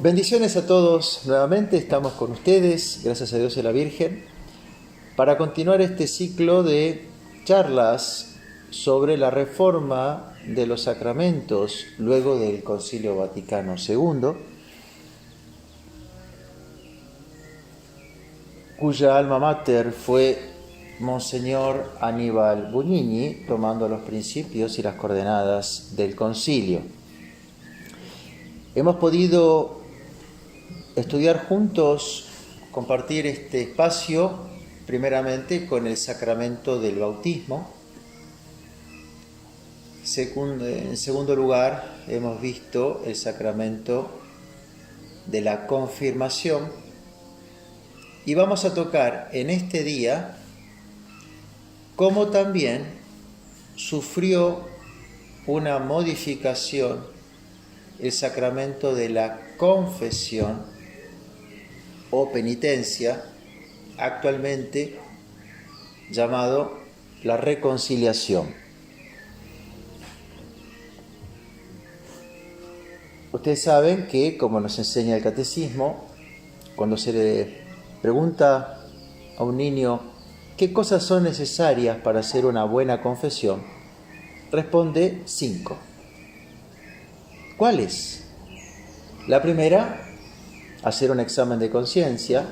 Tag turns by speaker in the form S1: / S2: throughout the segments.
S1: Bendiciones a todos, nuevamente estamos con ustedes, gracias a Dios y la Virgen, para continuar este ciclo de charlas sobre la reforma de los sacramentos luego del Concilio Vaticano II, cuya alma mater fue Monseñor Aníbal Bugnini, tomando los principios y las coordenadas del concilio. Hemos podido estudiar juntos, compartir este espacio, primeramente con el sacramento del bautismo. En segundo lugar, hemos visto el sacramento de la confirmación. Y vamos a tocar en este día cómo también sufrió una modificación el sacramento de la confesión o penitencia, actualmente llamado la reconciliación. Ustedes saben que, como nos enseña el catecismo, cuando se le pregunta a un niño qué cosas son necesarias para hacer una buena confesión, responde 5. ¿Cuáles? La primera, hacer un examen de conciencia,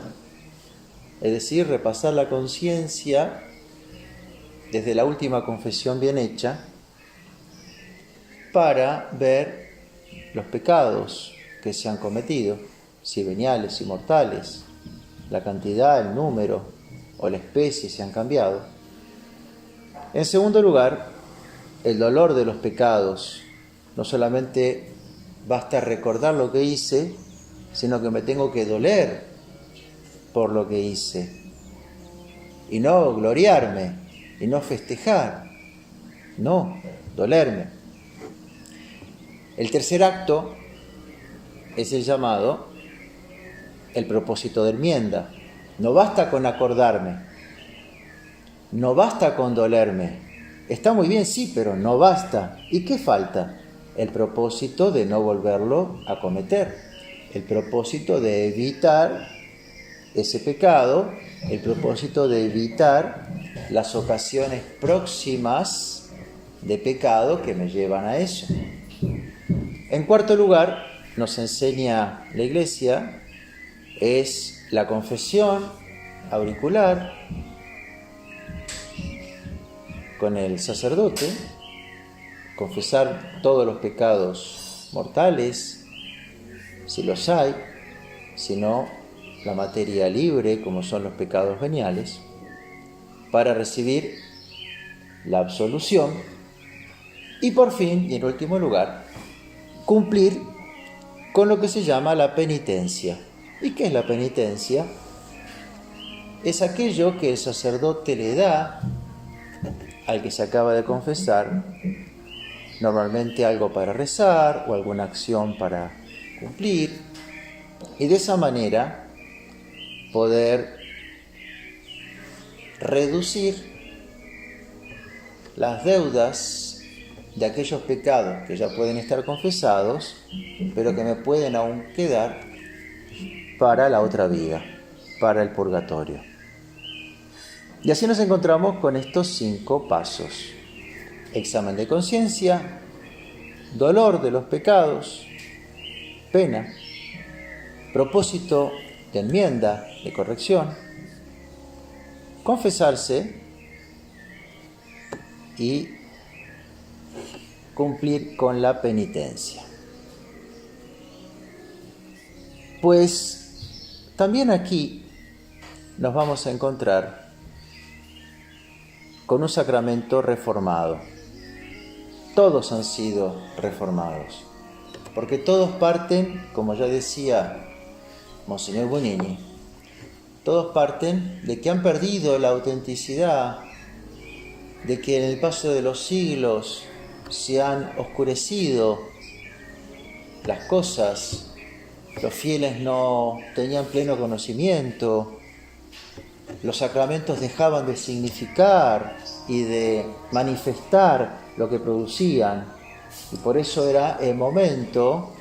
S1: es decir, repasar la conciencia desde la última confesión bien hecha para ver los pecados que se han cometido, si veniales, si mortales, la cantidad, el número o la especie se han cambiado. En segundo lugar, el dolor de los pecados. No solamente basta recordar lo que hice, sino que me tengo que doler por lo que hice. Y no gloriarme, y no festejar. No, dolerme. El tercer acto es el llamado el propósito de enmienda. No basta con acordarme, no basta con dolerme. Está muy bien, sí, pero no basta. ¿Y qué falta? El propósito de no volverlo a cometer. El propósito de evitar ese pecado, el propósito de evitar las ocasiones próximas de pecado que me llevan a eso. En cuarto lugar, nos enseña la Iglesia, es la confesión auricular con el sacerdote, confesar todos los pecados mortales, si los hay, si no, la materia libre, como son los pecados veniales, para recibir la absolución y por fin, y en último lugar, cumplir con lo que se llama la penitencia. ¿Y qué es la penitencia? Es aquello que el sacerdote le da al que se acaba de confesar, normalmente algo para rezar o alguna acción para cumplir, y de esa manera poder reducir las deudas de aquellos pecados que ya pueden estar confesados, pero que me pueden aún quedar para la otra vida, para el purgatorio. Y así nos encontramos con estos 5 pasos: examen de conciencia, dolor de los pecados, pena, propósito de enmienda, de corrección, confesarse y cumplir con la penitencia. Pues también aquí nos vamos a encontrar con un sacramento reformado. Todos han sido reformados, porque todos parten, como ya decía Monseñor Bonini, todos parten de que han perdido la autenticidad, de que en el paso de los siglos se han oscurecido las cosas, los fieles no tenían pleno conocimiento, los sacramentos dejaban de significar y de manifestar lo que producían, y por eso era el momento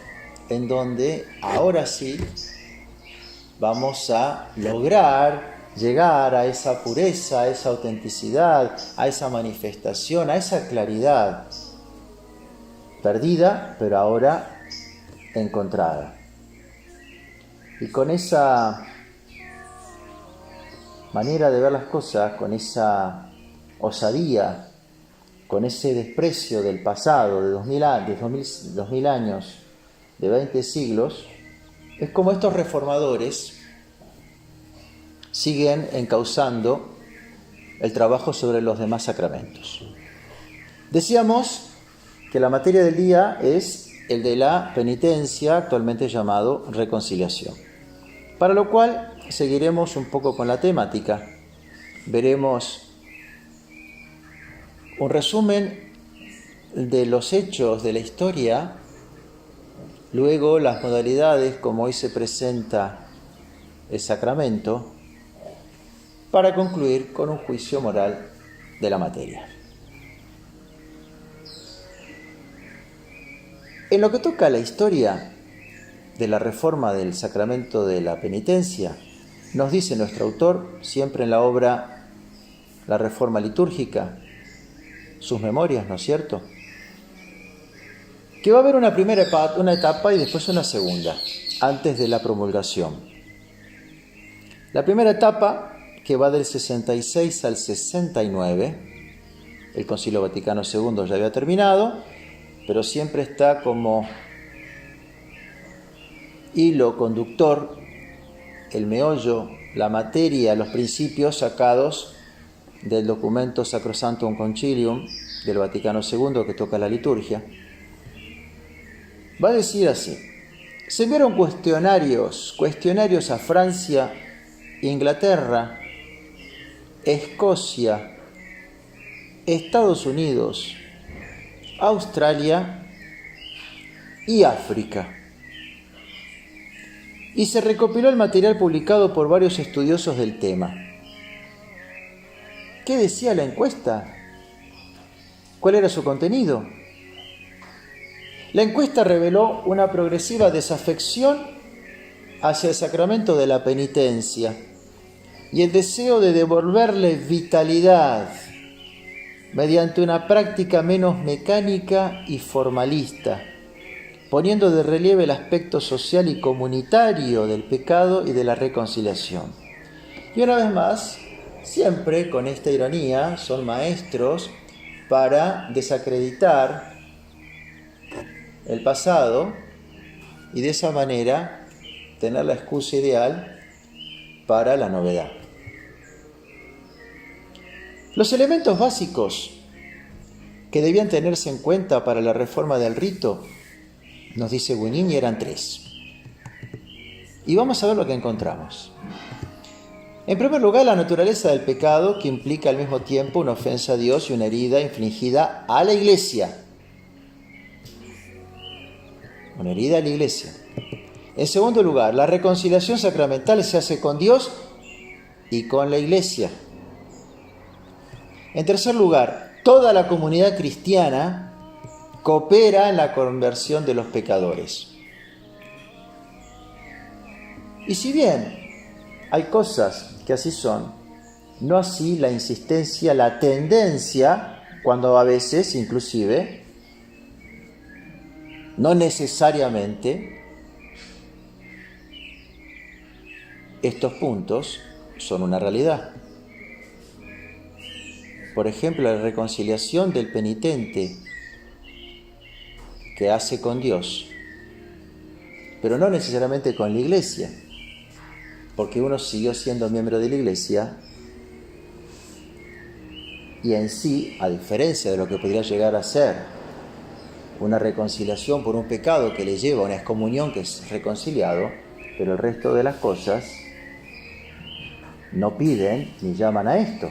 S1: en donde ahora sí vamos a lograr llegar a esa pureza, a esa autenticidad, a esa manifestación, a esa claridad perdida, pero ahora encontrada. Y con esa manera de ver las cosas, con esa osadía, con ese desprecio del pasado, de 2000 años, de 20 siglos, es como estos reformadores siguen encauzando el trabajo sobre los demás sacramentos. Decíamos que la materia del día es el de la penitencia, actualmente llamado reconciliación. Para lo cual seguiremos un poco con la temática. Veremos un resumen de los hechos de la historia, luego las modalidades como hoy se presenta el sacramento, para concluir con un juicio moral de la materia. En lo que toca a la historia de la reforma del sacramento de la penitencia, nos dice nuestro autor, siempre en la obra La Reforma Litúrgica, sus memorias, ¿no es cierto?, que va a haber una etapa y después una segunda, antes de la promulgación. La primera etapa, que va del 66 al 69, el Concilio Vaticano II ya había terminado, pero siempre está como hilo conductor el meollo, la materia, los principios sacados del documento Sacrosanctum Concilium del Vaticano II que toca la liturgia. Va a decir así: se enviaron cuestionarios a Francia, Inglaterra, Escocia, Estados Unidos, Australia y África. Y se recopiló el material publicado por varios estudiosos del tema. ¿Qué decía la encuesta? ¿Cuál era su contenido? La encuesta reveló una progresiva desafección hacia el sacramento de la penitencia y el deseo de devolverle vitalidad mediante una práctica menos mecánica y formalista, poniendo de relieve el aspecto social y comunitario del pecado y de la reconciliación. Y una vez más, siempre con esta ironía, son maestros para desacreditar el pasado y de esa manera tener la excusa ideal para la novedad. Los elementos básicos que debían tenerse en cuenta para la reforma del rito, nos dice Guignini, eran 3. Y vamos a ver lo que encontramos. En primer lugar, la naturaleza del pecado, que implica al mismo tiempo una ofensa a Dios y una herida infligida a la Iglesia. Una herida a la Iglesia. En segundo lugar, la reconciliación sacramental se hace con Dios y con la Iglesia. En tercer lugar, toda la comunidad cristiana coopera en la conversión de los pecadores. Y si bien hay cosas que así son, no así la insistencia, la tendencia, cuando a veces, inclusive, no necesariamente, estos puntos son una realidad. por ejemplo, la reconciliación del penitente que hace con Dios, pero no necesariamente con la Iglesia, porque uno siguió siendo miembro de la Iglesia y en sí, a diferencia de lo que podría llegar a ser una reconciliación por un pecado que le lleva a una excomunión que es reconciliado, pero el resto de las cosas no piden ni llaman a esto.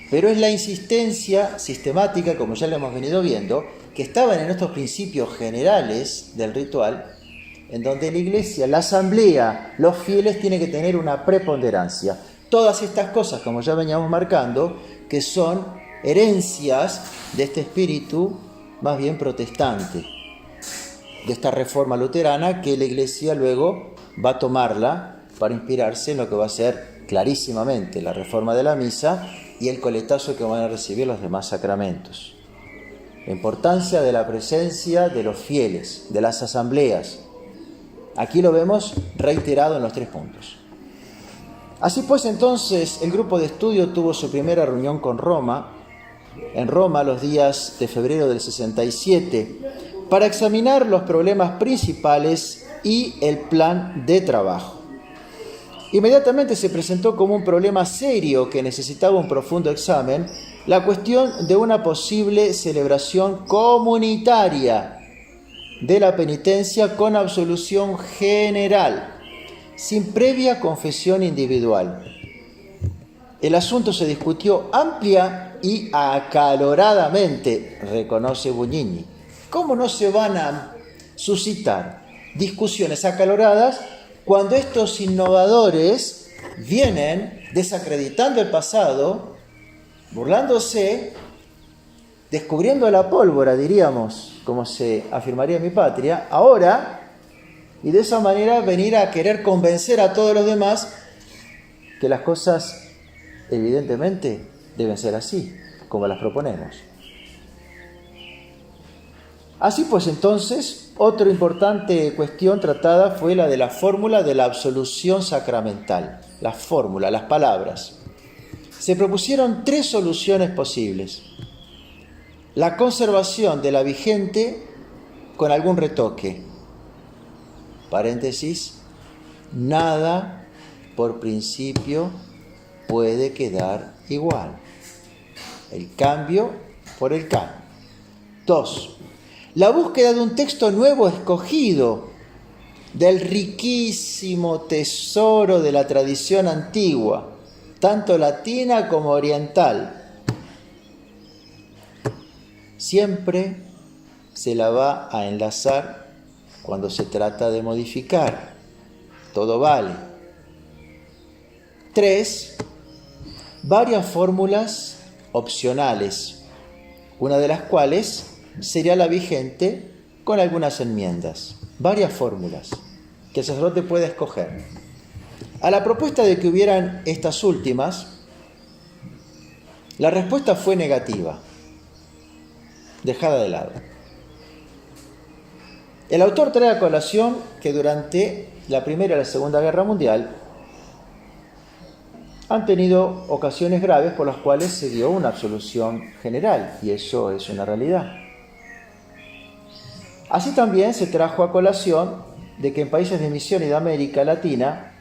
S1: Pero es la insistencia sistemática, como ya lo hemos venido viendo, que estaban en estos principios generales del ritual, en donde la Iglesia, la asamblea, los fieles tienen que tener una preponderancia. Todas estas cosas, como ya veníamos marcando, que son herencias de este espíritu más bien protestante, de esta reforma luterana que la Iglesia luego va a tomarla para inspirarse en lo que va a ser clarísimamente la reforma de la misa y el coletazo que van a recibir los demás sacramentos. La importancia de la presencia de los fieles, de las asambleas. Aquí lo vemos reiterado en los 3 puntos. Así pues, entonces, el grupo de estudio tuvo su primera reunión en Roma, los días de febrero del 67, para examinar los problemas principales y el plan de trabajo. Inmediatamente se presentó como un problema serio que necesitaba un profundo examen la cuestión de una posible celebración comunitaria de la penitencia con absolución general, sin previa confesión individual. El asunto se discutió amplia y acaloradamente, reconoce Bugnini. ¿Cómo no se van a suscitar discusiones acaloradas cuando estos innovadores vienen desacreditando el pasado, burlándose, descubriendo la pólvora, diríamos, como se afirmaría en mi patria, ahora, y de esa manera venir a querer convencer a todos los demás que las cosas evidentemente deben ser así, como las proponemos? Así pues, entonces, otra importante cuestión tratada fue la de la fórmula de la absolución sacramental. La fórmula, las palabras. Se propusieron 3 soluciones posibles. La conservación de la vigente con algún retoque. Paréntesis, nada por principio puede quedar igual. El cambio por el cambio. 2. La búsqueda de un texto nuevo escogido del riquísimo tesoro de la tradición antigua, tanto latina como oriental. Siempre se la va a enlazar cuando se trata de modificar. Todo vale. 3. Varias fórmulas opcionales, una de las cuales sería la vigente con algunas enmiendas. Varias fórmulas que el sacerdote puede escoger. A la propuesta de que hubieran estas últimas, la respuesta fue negativa, dejada de lado. El autor trae a colación que durante la Primera y la Segunda Guerra Mundial han tenido ocasiones graves por las cuales se dio una absolución general, y eso es una realidad. Así también se trajo a colación de que en países de misión y de América Latina,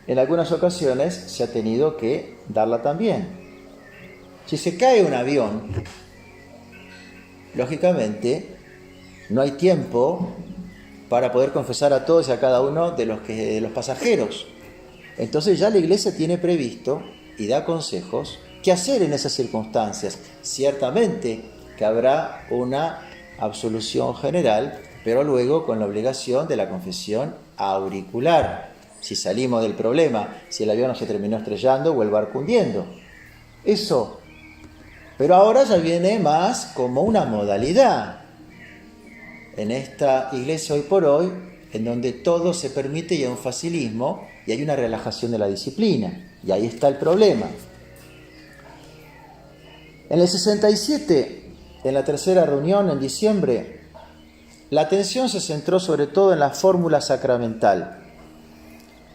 S1: en algunas ocasiones se ha tenido que darla también. Si se cae un avión, lógicamente no hay tiempo para poder confesar a todos y a cada uno de los pasajeros. Entonces ya la Iglesia tiene previsto y da consejos qué hacer en esas circunstancias. Ciertamente que habrá una absolución general, pero luego con la obligación de la confesión auricular. Si salimos del problema, si el avión no se terminó estrellando o el barco hundiendo. Eso. Pero ahora ya viene más como una modalidad. En esta iglesia hoy por hoy, en donde todo se permite y hay un facilismo y hay una relajación de la disciplina. Y ahí está el problema. En el 67, en la tercera reunión en diciembre, la atención se centró sobre todo en la fórmula sacramental.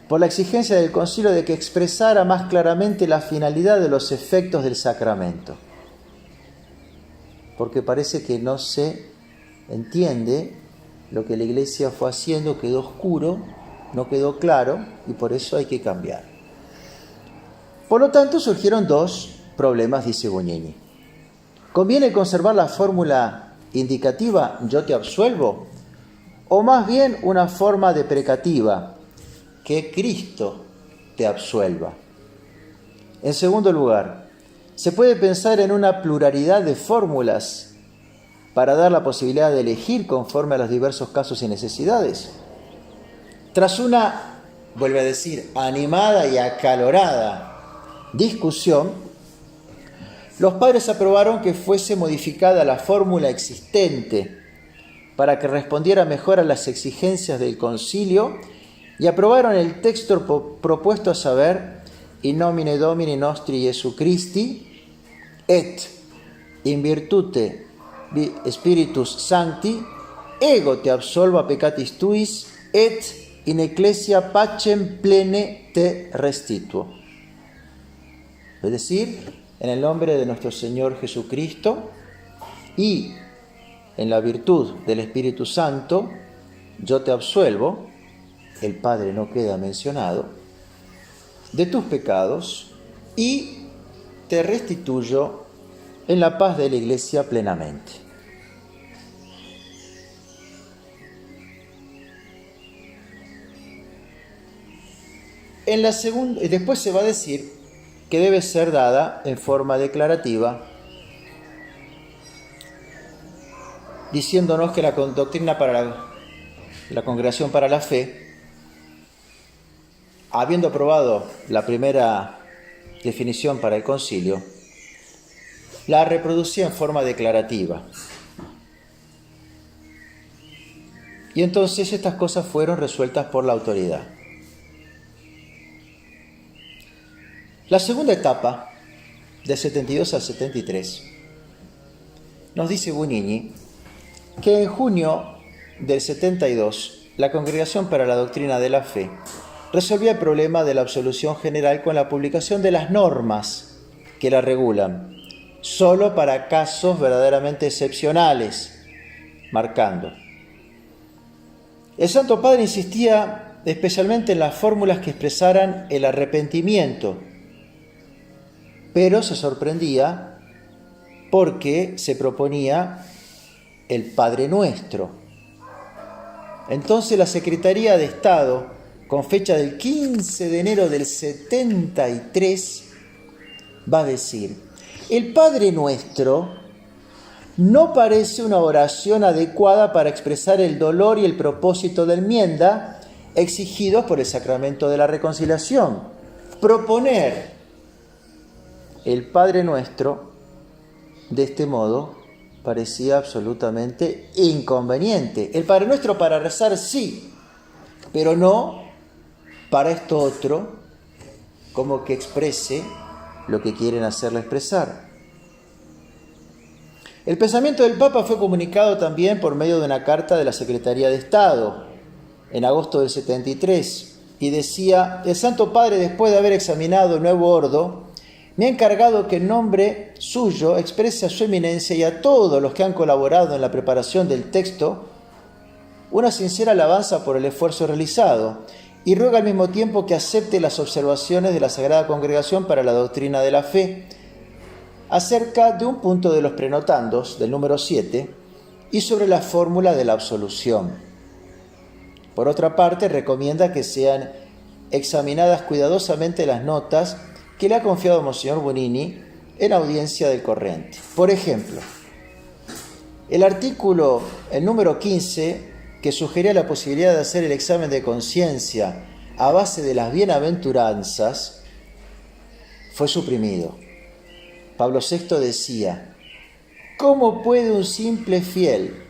S1: por la exigencia del concilio de que expresara más claramente la finalidad de los efectos del sacramento. Porque parece que no se entiende lo que la Iglesia fue haciendo, quedó oscuro, no quedó claro, y por eso hay que cambiar. Por lo tanto, surgieron dos problemas, dice Bugnini. ¿Conviene conservar la fórmula indicativa yo te absuelvo? ¿O más bien una forma deprecativa, que Cristo te absuelva? En segundo lugar, ¿se puede pensar en una pluralidad de fórmulas para dar la posibilidad de elegir conforme a los diversos casos y necesidades? Tras una, vuelve a decir, animada y acalorada discusión, los padres aprobaron que fuese modificada la fórmula existente para que respondiera mejor a las exigencias del concilio y aprobaron el texto propuesto, a saber, in nomine Domini nostri Jesu Christi et in virtute Spiritus Sancti ego te absolva peccatis tuis et in ecclesia pacem plene te restituo. Es decir, en el nombre de nuestro Señor Jesucristo y en la virtud del Espíritu Santo, yo te absuelvo, el Padre no queda mencionado, de tus pecados y te restituyo en la paz de la Iglesia plenamente. En la segunda, después se va a decir que debe ser dada en forma declarativa, diciéndonos que la doctrina para la Congregación para la Fe, habiendo aprobado la primera definición para el concilio, la reproducía en forma declarativa. Y entonces estas cosas fueron resueltas por la autoridad. La segunda etapa, del 72 al 73, nos dice Bugnini que en junio del 72 la Congregación para la Doctrina de la Fe resolvía el problema de la absolución general con la publicación de las normas que la regulan, solo para casos verdaderamente excepcionales, marcando. El Santo Padre insistía especialmente en las fórmulas que expresaran el arrepentimiento, pero se sorprendía porque se proponía el Padre Nuestro. Entonces la Secretaría de Estado, con fecha del 15 de enero del 73, va a decir: el Padre Nuestro no parece una oración adecuada para expresar el dolor y el propósito de enmienda exigidos por el sacramento de la reconciliación. Proponer el Padre Nuestro de este modo parecía absolutamente inconveniente. El Padre Nuestro para rezar sí, pero no para esto otro, como que exprese lo que quieren hacerle expresar. El pensamiento del Papa fue comunicado también por medio de una carta de la Secretaría de Estado en agosto del 73, y decía: el Santo Padre, después de haber examinado el nuevo ordo, me ha encargado que en nombre suyo exprese a su eminencia y a todos los que han colaborado en la preparación del texto una sincera alabanza por el esfuerzo realizado, y ruega al mismo tiempo que acepte las observaciones de la Sagrada Congregación para la Doctrina de la Fe acerca de un punto de los prenotandos, del número 7, y sobre la fórmula de la absolución. Por otra parte, recomienda que sean examinadas cuidadosamente las notas que le ha confiado Monseñor Bugnini en audiencia del corriente. Por ejemplo, el artículo, el número 15, que sugería la posibilidad de hacer el examen de conciencia a base de las bienaventuranzas, fue suprimido. Pablo VI decía: ¿cómo puede un simple fiel,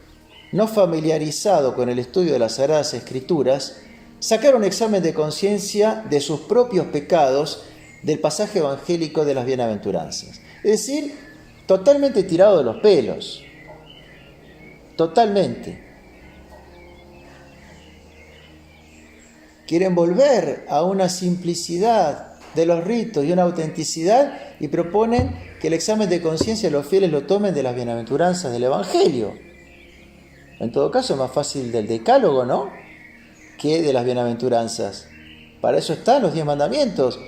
S1: no familiarizado con el estudio de las Sagradas Escrituras, sacar un examen de conciencia de sus propios pecados del pasaje evangélico de las bienaventuranzas? Es decir, totalmente tirado de los pelos. Totalmente. quieren volver a una simplicidad de los ritos y una autenticidad y proponen que el examen de conciencia los fieles lo tomen de las bienaventuranzas del Evangelio. En todo caso es más fácil del decálogo, ¿no?, que de las bienaventuranzas. Para eso están los 10 mandamientos.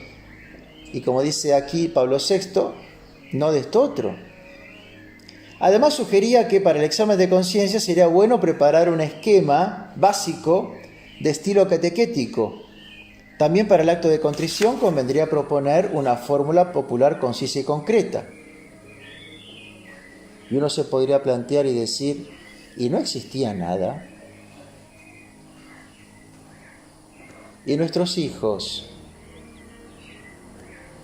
S1: Y como dice aquí Pablo VI, no de esto otro. Además sugería que para el examen de conciencia sería bueno preparar un esquema básico de estilo catequético. También para el acto de contrición convendría proponer una fórmula popular concisa y concreta. Y uno se podría plantear y decir, ¿y no existía nada? ¿Y nuestros hijos,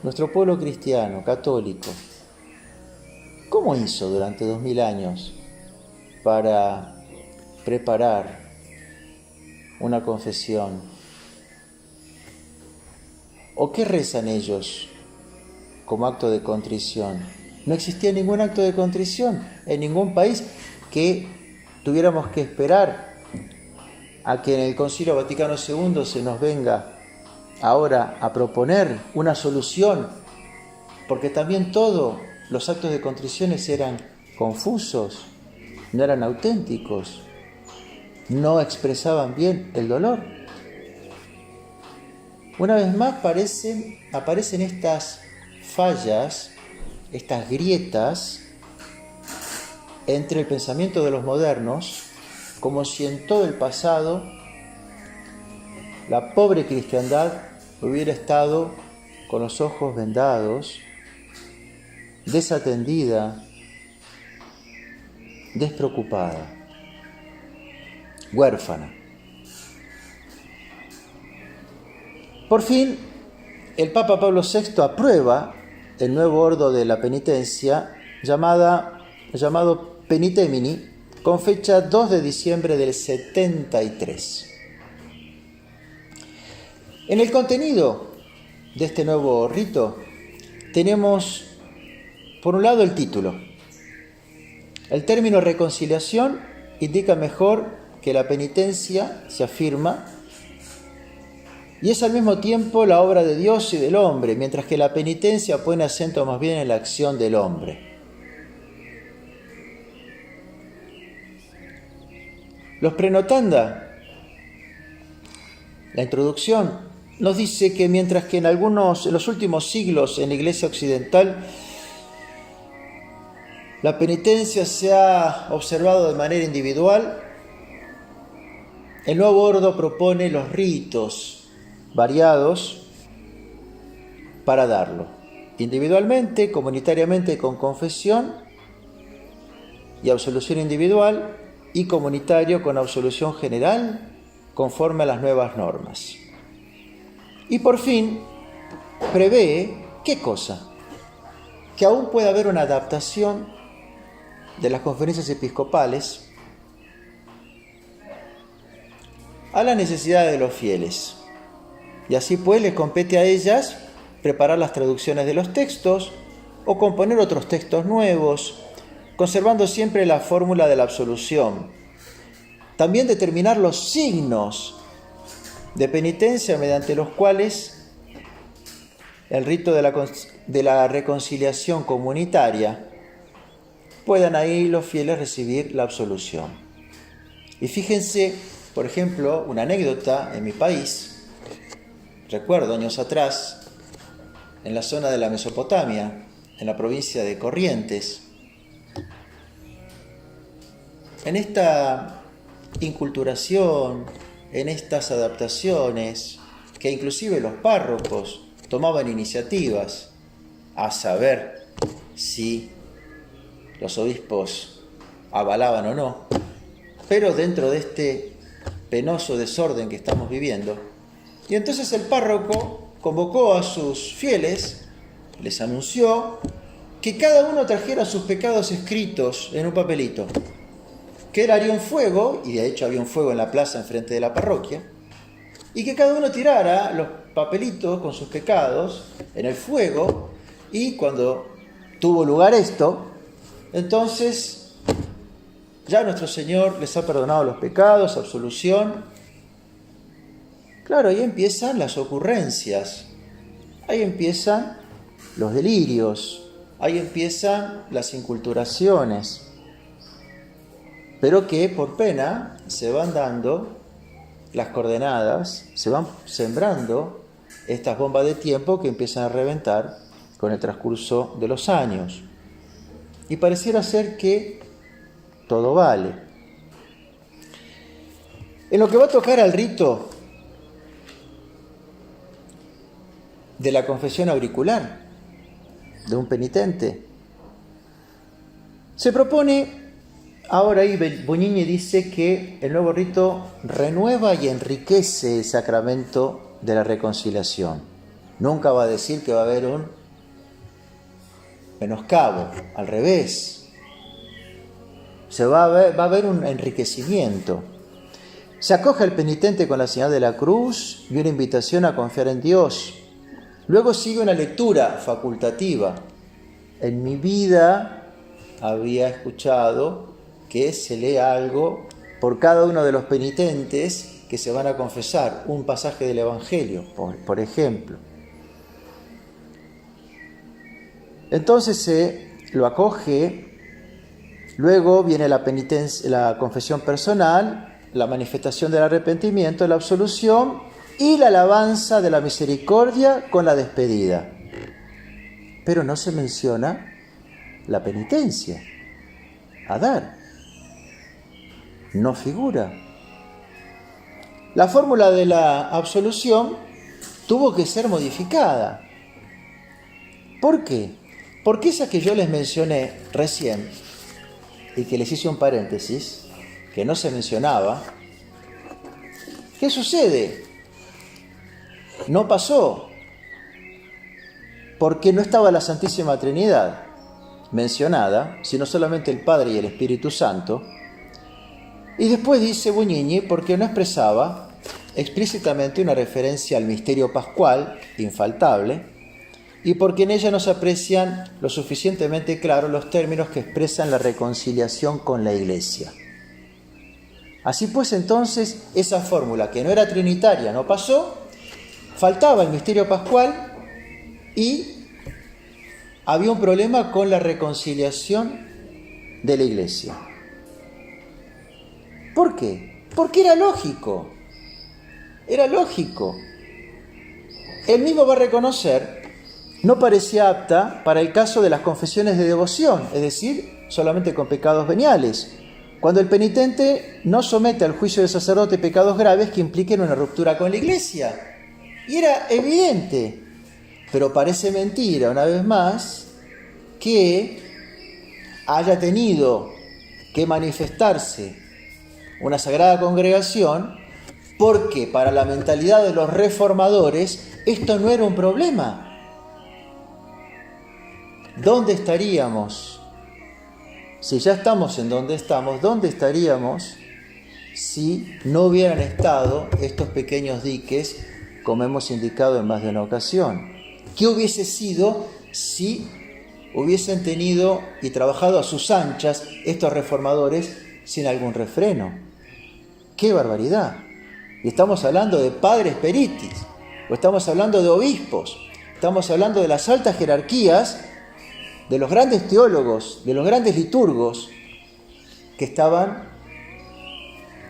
S1: nuestro pueblo cristiano, católico, cómo hizo durante 2000 años para preparar una confesión? ¿O qué rezan ellos como acto de contrición? No existía ningún acto de contrición en ningún país que tuviéramos que esperar a que en el Concilio Vaticano II se nos venga ahora a proponer una solución, porque también todos los actos de contriciones eran confusos, no eran auténticos, no expresaban bien el dolor. Una vez más aparecen estas fallas, estas grietas entre el pensamiento de los modernos, como si en todo el pasado la pobre cristiandad hubiera estado con los ojos vendados, desatendida, despreocupada, huérfana. Por fin, el Papa Pablo VI aprueba el nuevo ordo de la penitencia llamado Penitemini, con fecha 2 de diciembre del 73. En el contenido de este nuevo rito tenemos, por un lado, el título. El término reconciliación indica mejor que la penitencia se afirma y es al mismo tiempo la obra de Dios y del hombre, mientras que la penitencia pone acento más bien en la acción del hombre. Los Prenotanda, la introducción, nos dice que mientras que en los últimos siglos en la Iglesia occidental la penitencia se ha observado de manera individual, el nuevo ordo propone los ritos variados para darlo, individualmente, comunitariamente con confesión y absolución individual, y comunitario con absolución general conforme a las nuevas normas. Y por fin prevé, ¿qué cosa? Que aún puede haber una adaptación de las conferencias episcopales a las necesidades de los fieles. Y así pues les compete a ellas preparar las traducciones de los textos o componer otros textos nuevos, conservando siempre la fórmula de la absolución. También determinar los signos de penitencia mediante los cuales el rito de la reconciliación comunitaria puedan ahí los fieles recibir la absolución. Y fíjense, por ejemplo, una anécdota en mi país. Recuerdo años atrás, en la zona de la Mesopotamia, en la provincia de Corrientes, en esta inculturación, en estas adaptaciones, que inclusive los párrocos tomaban iniciativas, a saber si los obispos avalaban o no, pero dentro de este penoso desorden que estamos viviendo. Y entonces el párroco convocó a sus fieles, les anunció que cada uno trajera sus pecados escritos en un papelito, que él haría un fuego, y de hecho había un fuego en la plaza enfrente de la parroquia, y que cada uno tirara los papelitos con sus pecados en el fuego, y cuando tuvo lugar esto, entonces ya nuestro Señor les ha perdonado los pecados, absolución, Claro, ahí empiezan las ocurrencias, ahí empiezan los delirios, ahí empiezan las inculturaciones, pero que por pena se van dando las coordenadas, se van sembrando estas bombas de tiempo que empiezan a reventar con el transcurso de los años. Y pareciera ser que todo vale. En lo que va a tocar al rito de la confesión auricular de un penitente, se propone, ahora ahí Buñini dice que el nuevo rito renueva y enriquece el sacramento de la reconciliación. Nunca va a decir que va a haber un menoscabo, al revés. Va a haber un enriquecimiento. Se acoge al penitente con la señal de la cruz y una invitación a confiar en Dios. Luego sigue una lectura facultativa. En mi vida había escuchado que se lee algo por cada uno de los penitentes que se van a confesar, un pasaje del Evangelio, por ejemplo. Entonces se lo acoge, luego viene la penitencia, la confesión personal, la manifestación del arrepentimiento, la absolución y la alabanza de la misericordia con la despedida. Pero no se menciona la penitencia, a dar. No figura. La fórmula de la absolución tuvo que ser modificada. ¿Por qué? Porque esa que yo les mencioné recién y que les hice un paréntesis, que no se mencionaba, ¿qué sucede? No pasó, porque no estaba la Santísima Trinidad mencionada, sino solamente el Padre y el Espíritu Santo. Y después dice Buñini, porque no expresaba explícitamente una referencia al misterio pascual, infaltable, y porque en ella no se aprecian lo suficientemente claros los términos que expresan la reconciliación con la Iglesia. Así pues, entonces, esa fórmula que no era trinitaria no pasó, faltaba el misterio pascual y había un problema con la reconciliación de la Iglesia. ¿Por qué? Porque era lógico. Era lógico. Él mismo va a reconocer, no parecía apta para el caso de las confesiones de devoción, es decir, solamente con pecados veniales, cuando el penitente no somete al juicio del sacerdote pecados graves que impliquen una ruptura con la Iglesia. Y era evidente, pero parece mentira, una vez más, que haya tenido que manifestarse una sagrada congregación, porque para la mentalidad de los reformadores esto no era un problema. ¿Dónde estaríamos? Si ya estamos en donde estamos, ¿dónde estaríamos si no hubieran estado estos pequeños diques, como hemos indicado en más de una ocasión? ¿Qué hubiese sido si hubiesen tenido y trabajado a sus anchas estos reformadores sin algún refreno? ¡Qué barbaridad! Y estamos hablando de padres peritis, o estamos hablando de obispos, estamos hablando de las altas jerarquías, de los grandes teólogos, de los grandes liturgos que estaban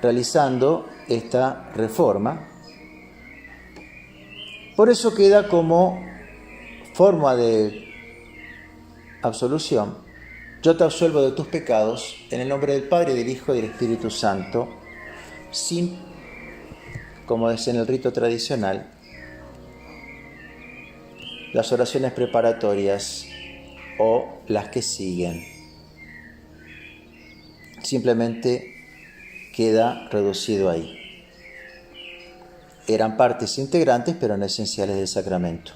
S1: realizando esta reforma. Por eso queda como forma de absolución: yo te absuelvo de tus pecados en el nombre del Padre, del Hijo y del Espíritu Santo, sin, como es en el rito tradicional, las oraciones preparatorias o las que siguen. Simplemente queda reducido ahí. Eran partes integrantes, pero no esenciales del sacramento.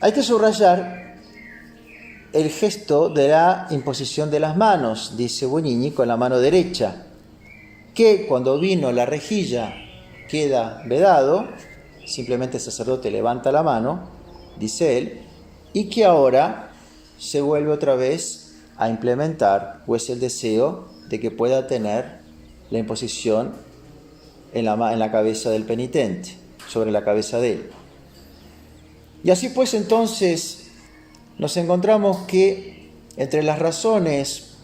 S1: Hay que subrayar el gesto de la imposición de las manos, dice Buñini, con la mano derecha, que cuando vino la rejilla queda vedado, simplemente el sacerdote levanta la mano, dice él, y que ahora se vuelve otra vez a implementar, pues el deseo de que pueda tener la imposición en la cabeza del penitente, sobre la cabeza de él. Y así pues entonces nos encontramos que entre las razones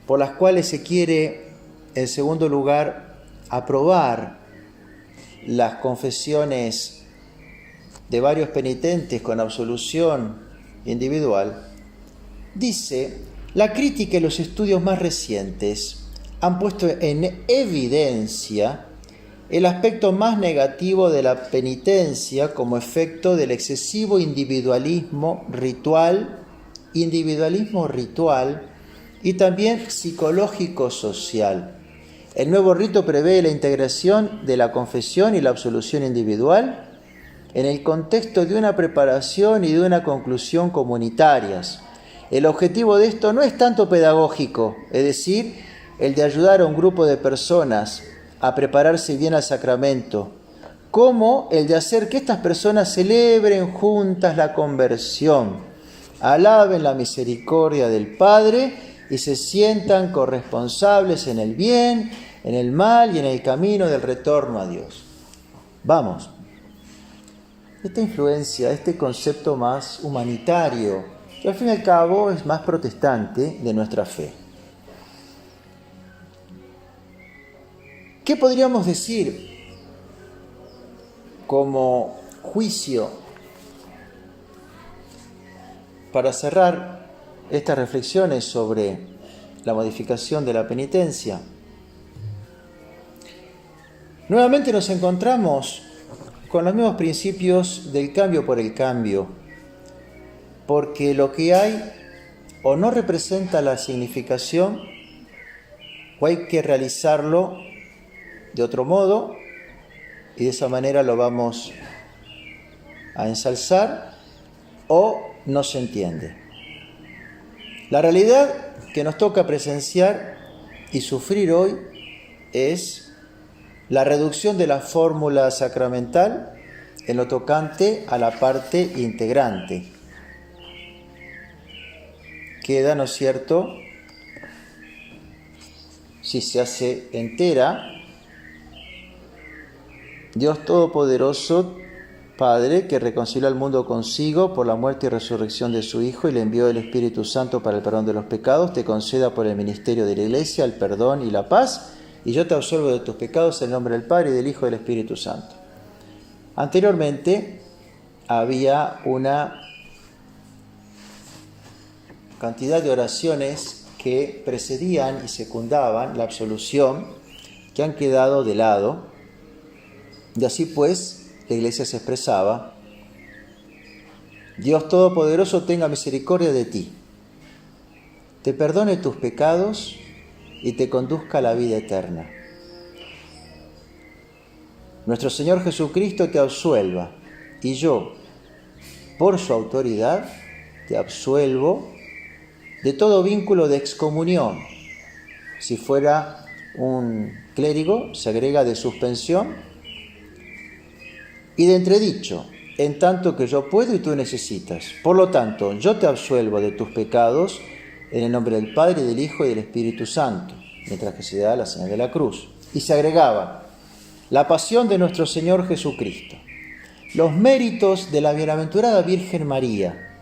S1: por las cuales se quiere, en segundo lugar, aprobar las confesiones de varios penitentes con absolución individual, dice: la crítica y los estudios más recientes han puesto en evidencia el aspecto más negativo de la penitencia como efecto del excesivo individualismo ritual y también psicológico-social. El nuevo rito prevé la integración de la confesión y la absolución individual en el contexto de una preparación y de una conclusión comunitarias. El objetivo de esto no es tanto pedagógico, es decir, el de ayudar a un grupo de personas a prepararse bien al sacramento, como el de hacer que estas personas celebren juntas la conversión, alaben la misericordia del Padre y se sientan corresponsables en el bien, en el mal y en el camino del retorno a Dios. Vamos, esta influencia, este concepto más humanitario, que al fin y al cabo es más protestante de nuestra fe. ¿Qué podríamos decir como juicio para cerrar estas reflexiones sobre la modificación de la penitencia? Nuevamente nos encontramos con los mismos principios del cambio por el cambio, porque lo que hay o no representa la significación, o hay que realizarlo de otro modo, y de esa manera lo vamos a ensalzar, o no se entiende. La realidad que nos toca presenciar y sufrir hoy es la reducción de la fórmula sacramental en lo tocante a la parte integrante. Queda, ¿no es cierto?, si se hace entera, Dios Todopoderoso, Padre, que reconcilió al mundo consigo por la muerte y resurrección de su Hijo y le envió el Espíritu Santo para el perdón de los pecados, te conceda por el ministerio de la Iglesia el perdón y la paz, y yo te absuelvo de tus pecados en el nombre del Padre y del Hijo y del Espíritu Santo. Anteriormente había una cantidad de oraciones que precedían y secundaban la absolución, que han quedado de lado. Y así pues, la Iglesia se expresaba: Dios Todopoderoso tenga misericordia de ti, te perdone tus pecados y te conduzca a la vida eterna. Nuestro Señor Jesucristo te absuelva, y yo, por su autoridad, te absuelvo de todo vínculo de excomunión. Si fuera un clérigo, se agrega de suspensión y de entredicho, en tanto que yo puedo y tú necesitas. Por lo tanto, yo te absuelvo de tus pecados en el nombre del Padre, del Hijo y del Espíritu Santo, mientras que se da la señal de la cruz. Y se agregaba: la pasión de nuestro Señor Jesucristo, los méritos de la bienaventurada Virgen María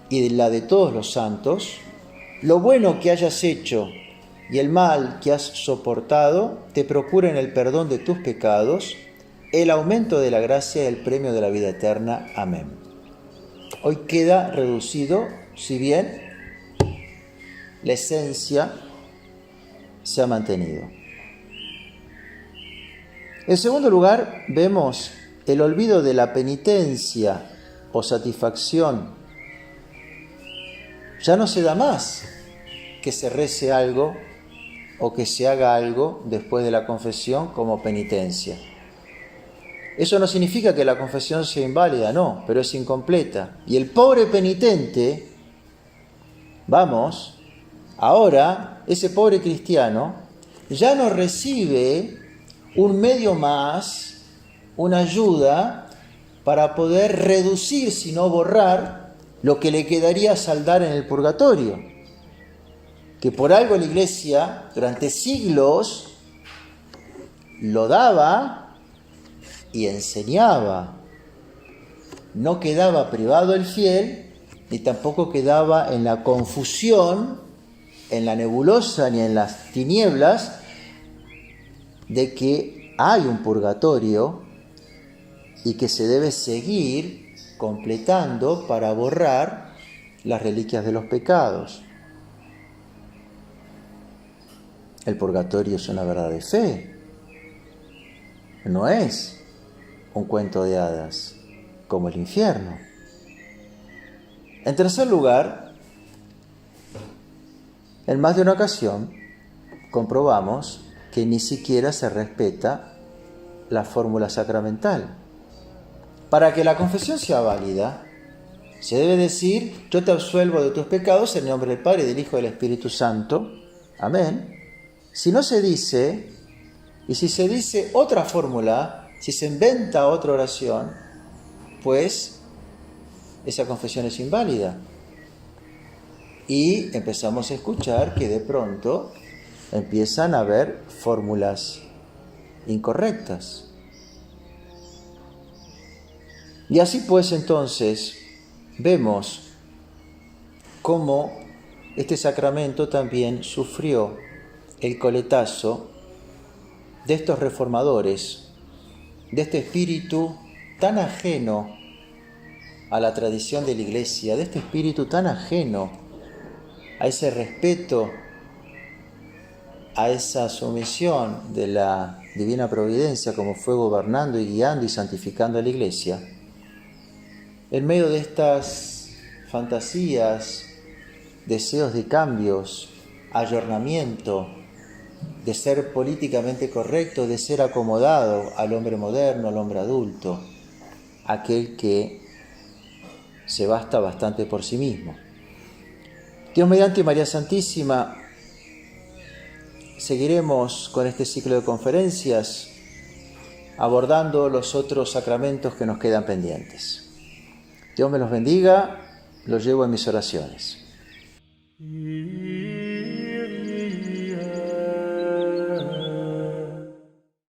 S1: y de la de todos los santos, lo bueno que hayas hecho y el mal que has soportado, te procuren el perdón de tus pecados, el aumento de la gracia y el premio de la vida eterna. Amén. Hoy queda reducido, si bien la esencia se ha mantenido. En segundo lugar, vemos el olvido de la penitencia o satisfacción. Ya no se da más que se rece algo o que se haga algo después de la confesión como penitencia. Eso no significa que la confesión sea inválida, no, pero es incompleta. Y el pobre penitente, ahora ese pobre cristiano ya no recibe un medio más, una ayuda para poder reducir, si no borrar, lo que le quedaría a saldar en el purgatorio. Que por algo la Iglesia, durante siglos, lo daba y enseñaba. No quedaba privado el fiel, ni tampoco quedaba en la confusión, en la nebulosa ni en las tinieblas de que hay un purgatorio y que se debe seguir completando para borrar las reliquias de los pecados. El purgatorio es una verdad de fe, no es un cuento de hadas como el infierno. En tercer lugar, en más de una ocasión comprobamos que ni siquiera se respeta la fórmula sacramental. Para que la confesión sea válida, se debe decir: yo te absuelvo de tus pecados en el nombre del Padre, del Hijo y del Espíritu Santo. Amén. Si no se dice, y si se dice otra fórmula, si se inventa otra oración, pues esa confesión es inválida. Y empezamos a escuchar que de pronto empiezan a haber fórmulas incorrectas. Y así pues entonces vemos cómo este sacramento también sufrió el coletazo de estos reformadores, de este espíritu tan ajeno a la tradición de la Iglesia, de este espíritu tan ajeno a ese respeto, a esa sumisión de la divina providencia como fue gobernando y guiando y santificando a la Iglesia. En medio de estas fantasías, deseos de cambios, ayornamiento, de ser políticamente correcto, de ser acomodado al hombre moderno, al hombre adulto, aquel que se basta bastante por sí mismo. Dios mediante, María Santísima, seguiremos con este ciclo de conferencias abordando los otros sacramentos que nos quedan pendientes. Dios me los bendiga, los llevo en mis oraciones.